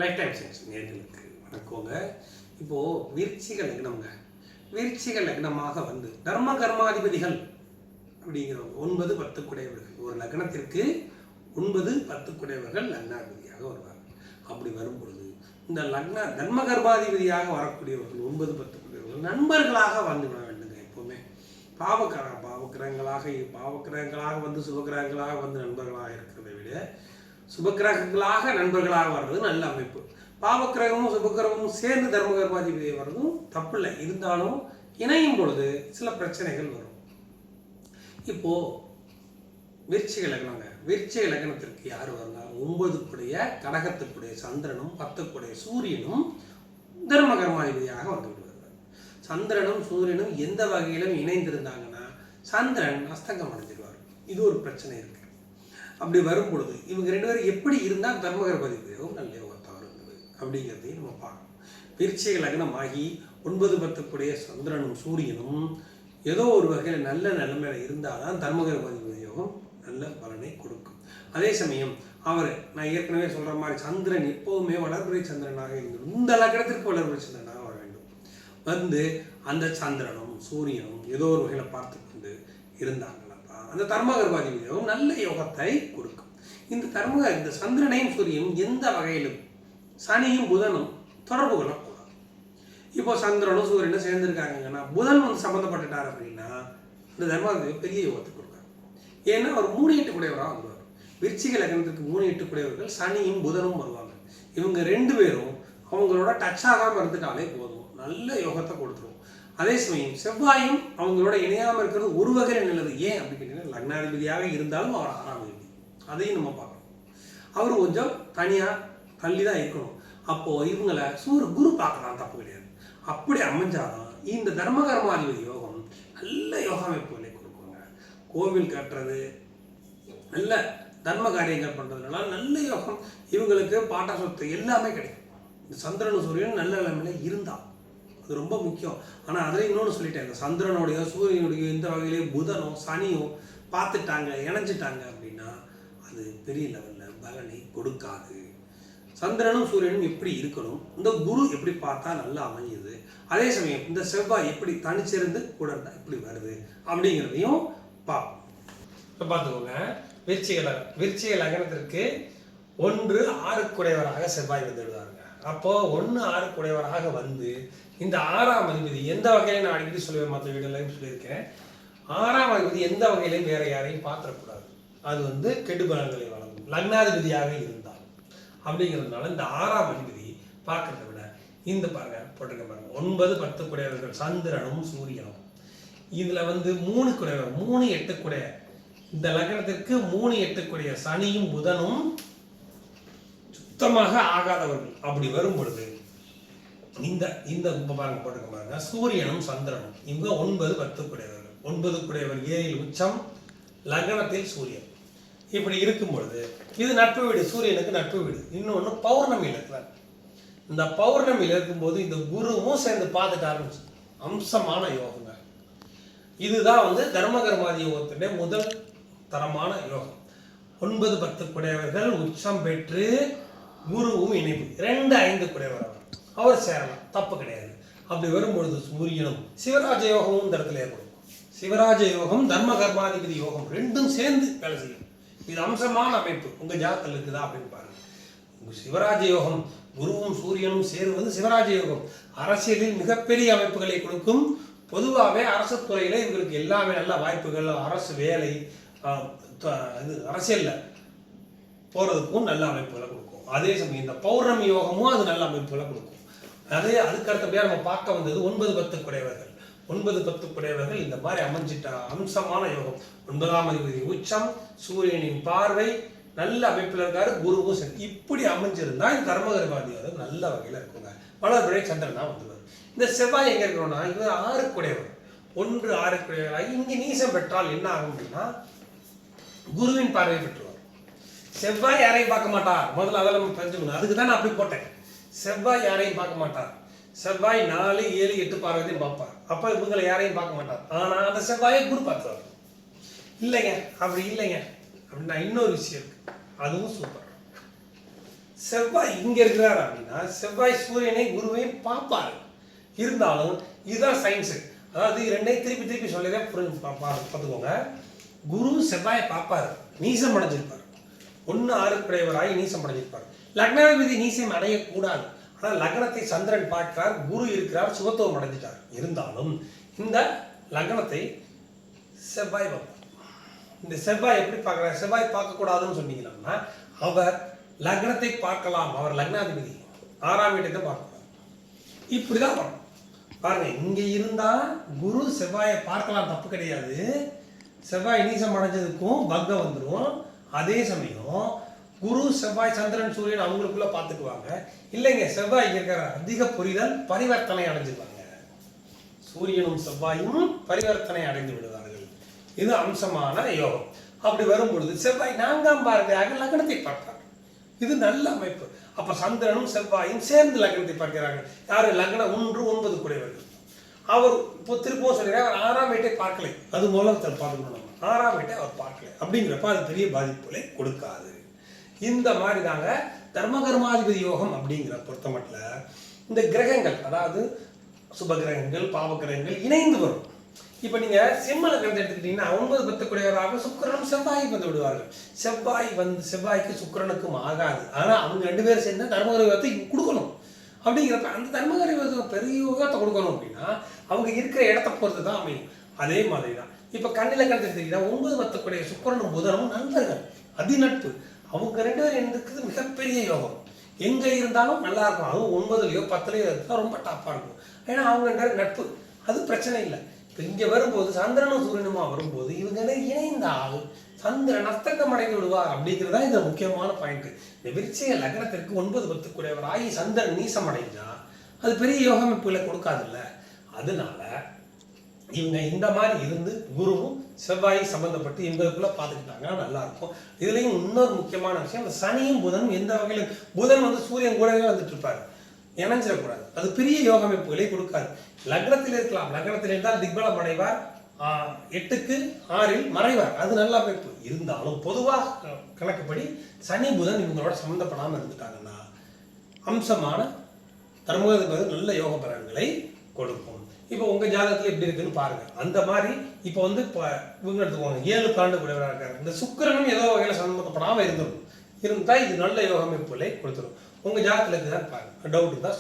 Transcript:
Life time science நேர்களுக்கு வணக்கங்க. இப்போது விருச்சிக லக்னம்ங்க. விருச்சிக லக்னமாக வந்து தர்ம கர்மாதிபதிகள் அப்படிங்கிறவங்க 9, 10 குடையவர்கள். ஒரு லக்னத்திற்கு 9, 10 குடையவர்கள் லக்னாதிபதியாக வருவார். அப்படி வரும் பொழுது இந்த தர்ம கர்மாதிபதியாக வரக்கூடியவர்கள் 9, 10 குடையவர்கள் நண்பர்களாக வந்துவிட வேண்டுங்க. எப்போவுமே பாவக்கிரகங்களாக வந்து சுபகிரகங்களாக வந்து நண்பர்களாக இருக்கிறத விட சுபக்கிரகங்களாக நண்பர்களாக வர்றது நல்ல அமைப்பு. பாவக்கிரகமும் சுபக்கிரகமும் சேர்ந்து தர்ம கர்மாதிபதியை வர்றதும் தப்பு இல்லை. இருந்தாலும் இணையும் பொழுது சில பிரச்சனைகள் வரும். இப்போ விருச்சிக லக்னங்க. விருச்சிக லக்னத்திற்கு யார் வரலாம்? 9 கடகத்துக்குடைய சந்திரனும் 10 சூரியனும் தர்ம கர்மாதிபதியாக வந்து விடுவார்கள். சந்திரனும் சூரியனும் எந்த வகையிலும் இணைந்திருந்தாங்கன்னா சந்திரன் அஸ்தங்கம் அடைஞ்சிடுவார். இது ஒரு பிரச்சனை இருக்கு. அப்படி வரும் பொழுது இவங்க 2 பேரும் எப்படி இருந்தால் தர்ம கர்மாதிபதியும் நல்ல யோகத்தாக இருந்தது அப்படிங்கிறதையும் நம்ம பார்க்கணும். விருச்சிக லக்னம் ஆகி 9, 10 சந்திரனும் சூரியனும் ஏதோ ஒரு வகையில் நல்ல நிலைமையில இருந்தால் தான் தர்ம கர்மாதிபதி யோகம் நல்ல பலனை கொடுக்கும். அதே சமயம் நான் ஏற்கனவே சொல்கிற மாதிரி சந்திரன் எப்போவுமே வளர்பிறை சந்திரனாக இருந்தது. இந்த லக்னத்திற்கு வளர்பிறை சந்திரனாக வர வேண்டும். வந்து அந்த சந்திரனும் சூரியனும் ஏதோ ஒரு வகையில் பார்த்து கொண்டு இருந்தாங்கன்னாப்பா அந்த தர்ம கர்மாதிபதி யோகம் நல்ல யோகத்தை கொடுக்கும். இந்த சந்திரனையும் சூரியனும் எந்த வகையிலும் சனியும் புதனும் தொடர்பு கொள்ளக்கூடாது. இப்போ சந்திரனும் சூரியனும் சேர்ந்துருக்காங்கன்னா புதன் வந்து சம்மந்தப்பட்டுட்டார் அப்படின்னா இந்த தர்மாதிபதி பெரிய யோகத்தை கொடுக்காரு. ஏன்னா அவர் 3, 8 குடையவராக வந்துடுவார். விருச்சிக லக்னத்துக்கு 3, 8 குடையவர்கள் சனியும் புதனும் வருவாங்க. இவங்க 2 பேரும் அவங்களோட டச் ஆகாமல் இருந்துட்டாலே போதும், நல்ல யோகத்தை கொடுத்துரும். அதே சமயம் செவ்வாயும் அவங்களோட இணையாமல் இருக்கிறது ஒரு வகையில் நல்லது. ஏன் அப்படின்னு கேட்டீங்கன்னா லக்னாதிபதியாக இருந்தாலும் அவர் 6ஆம் அதிபதி. அதையும் நம்ம பார்க்கணும். அவர் கொஞ்சம் தனியாக தள்ளி தான் இருக்கணும். அப்போது இவங்களை குரு பார்க்கலாம், தப்பு கிடையாது. அப்படி அமைஞ்சாதான் இந்த தர்ம கர்மாதிபதி யோகம் நல்ல யோக அமைப்புகளை கொடுக்குங்க. கோவில் கட்டுறது, நல்ல தர்ம காரியங்கள் பண்ணுறதுனால நல்ல யோகம் இவங்களுக்கு பாட்ட சொத்து எல்லாமே கிடைக்கும். இந்த சந்திரன் சூரியன் நல்ல நிலைமையில இருந்தால் அது ரொம்ப முக்கியம். ஆனால் அதில் இன்னொன்று சொல்லிட்டேன், இந்த சந்திரனுடைய சூரியனுடைய இந்த வகையிலேயே புதனோ சனியோ பார்த்துட்டாங்க, இணைஞ்சிட்டாங்க அப்படின்னா அது பெரிய லெவலில் பலனை கொடுக்காது. சந்திரனும் சூரியனும் எப்படி இருக்கணும், இந்த குரு எப்படி பார்த்தா நல்லா அமையுது, அதே சமயம் இந்த செவ்வாய் எப்படி தனிச்சிருந்து கூட இருந்தால் இப்படி வருது அப்படிங்கிறதையும் பார்ப்போம். இப்போ பார்த்துக்கோங்க. விருச்சிக லக்னத்திற்கு 1, 6 குடையவராக செவ்வாய் வந்துடுவாருங்க. அப்போ 1, 6 குடையவராக வந்து இந்த 6ஆம் அதிபதி எந்த வகையில நான் அடிக்கடி சொல்லுவேன், மற்ற வீடுகளையும் சொல்லியிருக்கேன், 6ஆம் அதிபதி எந்த வகையிலையும் வேற யாரையும் பார்த்துடக்கூடாது. அது வந்து கெடு பலன்களை வழங்கும் லக்னாதிபதியாக இருந்தால். அப்படிங்கிறதுனால இந்த 6ஆம் அதிபதி பார்க்கறத விட இந்த பாருங்க போட்டிருக்க பாருங்க 9, 10 குடையவர்கள் சந்திரனும் சூரியனும். இதுல வந்து 3 குடையவர் 3, 8 குடைய இந்த லக்னத்திற்கு 3, 8 சனியும் புதனும் சுத்தமாக ஆகாதவர்கள். அப்படி வரும் பொழுது இந்த பாருங்க போட்டுக்க பாருங்க சூரியனும் சந்திரனும் இவங்க 9, 10 குடையவர்கள். 9 குடையவர் 7 உச்சம், லக்னத்தில் சூரியன். இப்படி இருக்கும் பொழுது இது நட்பு வீடு, சூரியனுக்கு நட்பு வீடு. இன்னொன்று பௌர்ணமியில் இருக்கிறார். இந்த பௌர்ணமியில் இருக்கும்போது இந்த குருவும் சேர்ந்து பார்த்துட்டு ஆரம்பிச்சு அம்சமான யோகங்க. இதுதான் வந்து தர்ம கர்மாதி யோகத்தினுடைய முதல் தரமான யோகம். 9, 10 குடையவர்கள் உச்சம் பெற்று குருவும் இணைப்பு 2, 5 குடையவர் அவர் சேரலாம், தப்பு கிடையாது. அப்படி வரும்பொழுது சூரியனும் சிவராஜ யோகமும் இந்த இடத்துல ஏற்படும். சிவராஜ யோகம் தர்ம கர்மாதிபதி யோகம் 2ம் சேர்ந்து வேலை செய்யும். இது அம்சமான அமைப்பு உங்க ஜாதகத்தில் இருக்குதா அப்படின்னு பாருங்க. உங்க சிவராஜ யோகம் குருவும் சூரியனும் சேருவது சிவராஜ யோகம் அரசியலில் மிகப்பெரிய அமைப்புகளை கொடுக்கும். பொதுவாகவே அரசு துறையில இவங்களுக்கு எல்லாமே நல்ல வாய்ப்புகள், அரசு வேலை, அரசியல்ல போறதுக்கும் நல்ல அமைப்புகளை கொடுக்கும். அதே சமயம் இந்த பௌர்ணமி யோகமும் அது நல்ல அமைப்புகளை கொடுக்கும். அதுக்கு அடுத்தபடியாக நம்ம பார்க்க வந்தது 9, 10 குடையவர்கள். 9, 10 குடையவர்கள் இந்த மாதிரி அமைஞ்சிட்டா அம்சமான யோகம். 9ஆம் அதிபதி உச்சம், சூரியனின் பார்வை, நல்ல அமைப்பில் இருக்காரு, குருவும் சரி. இப்படி அமைஞ்சிருந்தா இந்த தர்ம கர்மாதிபதி நல்ல வகையில் இருக்குங்க. வளர்பிறை சந்திரன் தான் வந்துடுவார். இந்த செவ்வாய் எங்க இருக்கணும்னா இது 6 குடையவர். 1, 6 குடையவர் இங்கே நீசம் பெற்றால் என்ன ஆகும் அப்படின்னா குருவின் பார்வை பெற்றுவார். செவ்வாய் யாரையும் பார்க்க மாட்டார். முதல்ல அதெல்லாம் தெரிஞ்சுக்கணும். அதுக்கு தான் நான் அப்படி போட்டேன். செவ்வாய் யாரையும் பார்க்க மாட்டார். செவ்வாய் 4, 7, 8 பார்வையும் பார்ப்பார். அப்ப இவங்களை யாரையும் பார்க்க மாட்டார். ஆனா அந்த செவ்வாயை குரு பார்த்துவார். இல்லைங்க அப்படி இல்லைங்க அப்படின்னா இன்னொரு விஷயம் இருக்கு, அதுவும் சூப்பர். செவ்வாய் இங்க இருக்கிறார் அப்படின்னா செவ்வாய் சூரியனை குருவையும் பார்ப்பாரு. இருந்தாலும் இதுதான் சயின்ஸு. அதாவது ரெண்டையும் திருப்பி திருப்பி சொல்லிதான் பார்த்துக்கோங்க. குரு செவ்வாயை பார்ப்பாரு, நீசம் அடைஞ்சிருப்பார். 1-6 குடையவராகி நீசம் அடைஞ்சிருப்பார். லக்னாதிபதி நீசம் அடையக்கூடாது. ஆனால் லக்னத்தை சந்திரன் பார்க்கிறார், குரு இருக்கிறார், சுபத்துவம் அடைஞ்சிட்டார். இருந்தாலும் இந்த லக்னத்தை செவ்வாய் பார்ப்பார். இந்த செவ்வாய் எப்படி பார்க்குறார்? செவ்வாய் பார்க்கக்கூடாதுன்னு சொன்னீங்கன்னா அவர் லக்னத்தை பார்க்கலாம். அவர் லக்னாதிபதி 6ஆம் வீட்டை தான் பார்க்கிறார். இப்படிதான் வரும் பாருங்க. இங்க இருந்தா குரு செவ்வாயை பார்க்கலாம், தப்பு கிடையாது. செவ்வாய் நீசம் அடைஞ்சதுக்கும் பங்கம் வந்துடும். அதே சமயம் குரு செவ்வாய் சந்திரன் சூரியன் அவங்களுக்குள்ள பார்த்துக்குவாங்க. இல்லைங்க, செவ்வாய் இருக்கிற அதிக புரிதல் பரிவர்த்தனை அடைஞ்சிருவாங்க. சூரியனும் செவ்வாயும் பரிவர்த்தனை அடைந்து விடுவார்கள். இது அம்சமான யோகம். அப்படி வரும் பொழுது செவ்வாய் 4ஆம் பார்வையாக லக்னத்தை பார்ப்பார். இது நல்ல அமைப்பு. அப்ப சந்திரனும் செவ்வாயும் சேர்ந்து லக்னத்தை பார்க்கிறார்கள். யாரு? லக்னம் 1-9 குடையவர்கள். அவர் இப்போ திருப்பவும் சொல்கிறார், அவர் 6ஆம் வீட்டை பார்க்கலை. அது மூலம் பார்க்கணும். 6ஆம் வீட்டை அவர் பார்க்கலை அப்படிங்கிறப்ப அது பெரிய பாதிப்புகளை கொடுக்காது. இந்த மாதிரி தாங்க தர்மகர்மாதிபதி யோகம் அப்படிங்கிற பொறுத்த மட்டும் இந்த கிரகங்கள், அதாவது சுப கிரகங்கள் பாவ கிரகங்கள் இணைந்து வரும். இப்போ நீங்க சிம்ம லக்னத்தை எடுத்துக்கிட்டீங்கன்னா 9-10 குடையவராக சுக்கிரனும் செவ்வாய்க்கு வந்து விடுவார்கள். செவ்வாய்க்கு சுக்கிரனுக்கும் ஆகாது. ஆனா அவங்க 2 பேரும் சேர்ந்து தர்மகர யோகத்தை கொடுக்கணும். அப்படிங்கிறப்ப அந்த தர்மகர யோகத்தை பெரிய யோகத்தை கொடுக்கணும் அப்படின்னா அவங்க இருக்கிற இடத்த பொறுத்து தான் அமையும். அதே மாதிரி தான் இப்போ கன்னி லக்னத்தை எடுத்துக்கிட்டீங்கன்னா 9-10 குடைய சுக்கிரனும் புதனும் நண்பர்கள், அதிநட்பு. அவங்க 2 பேரும் இருக்கிறது மிகப்பெரிய யோகம். எங்க இருந்தாலும் நல்லா இருக்கும். அதுவும் 9லயோ 10லயோ இருந்தால் ரொம்ப டாப்பா இருக்கும். ஏன்னா அவங்க 2 பேரும் நட்பு, அது பிரச்சனை இல்லை. இப்போ இங்கே வரும்போது சந்திரனும் சூரியனுமா வரும்போது இவங்க இணைந்தால் சந்திரன் அஸ்தங்கம் அடைந்து விடுவார். அப்படிங்கிறதா இந்த முக்கியமான பாயிண்ட். இந்த விருச்சிக லக்னத்திற்கு 9-10 குடையவர் ஆகி சந்திரன் நீசம் அடைஞ்சா அது பெரிய யோகமைப்புகளை கொடுக்காதுல்ல. அதனால இவங்க இந்த மாதிரி இருந்து குருவும் செவ்வாய் சம்பந்தப்பட்டு இவங்களுக்குள்ள பார்த்துக்கிட்டாங்கன்னா நல்லா இருக்கும். இதுலயும் இன்னொரு முக்கியமான விஷயம், இந்த சனியும் புதனும் எந்த வகையிலும், புதன் வந்து சூரியன் கூடவே வந்துட்டு இருப்பாரு, இணைஞ்சிடக்கூடாது. அது பெரிய யோகமைப்புகளை கொடுக்காது. லக்னத்தில் இருக்கலாம், லக்னத்தில் இருந்தால் திக்பலம் அடைவார், 8க்கு 6இல் மறைவார், அது நல்ல அமைப்பு. இருந்தாலும் பொதுவாக கணக்குப்படி சனி புதன் இவங்களோட சம்மந்தப்படாமல் இருந்துட்டாங்கன்னா அம்சமான தர்மகர்மாதிபதி நல்ல யோக பலன்களை கொடுக்கும். இப்போ உங்க ஜாதகத்துல எப்படி இருக்குன்னு பாருங்க. அந்த மாதிரி இப்போ வந்து இவங்க எடுத்துக்கோங்க, 7-12 குடையவராக இருக்காரு. இந்த சுக்கிரனும் ஏதோ வகையில சம்மந்தப்படாமல் இருந்தா இது நல்ல யோக அமைப்புகளை கொடுத்துரும். உங்க ஜாதகத்துல இருக்குதான் பாருங்க. டவுட் இருந்தா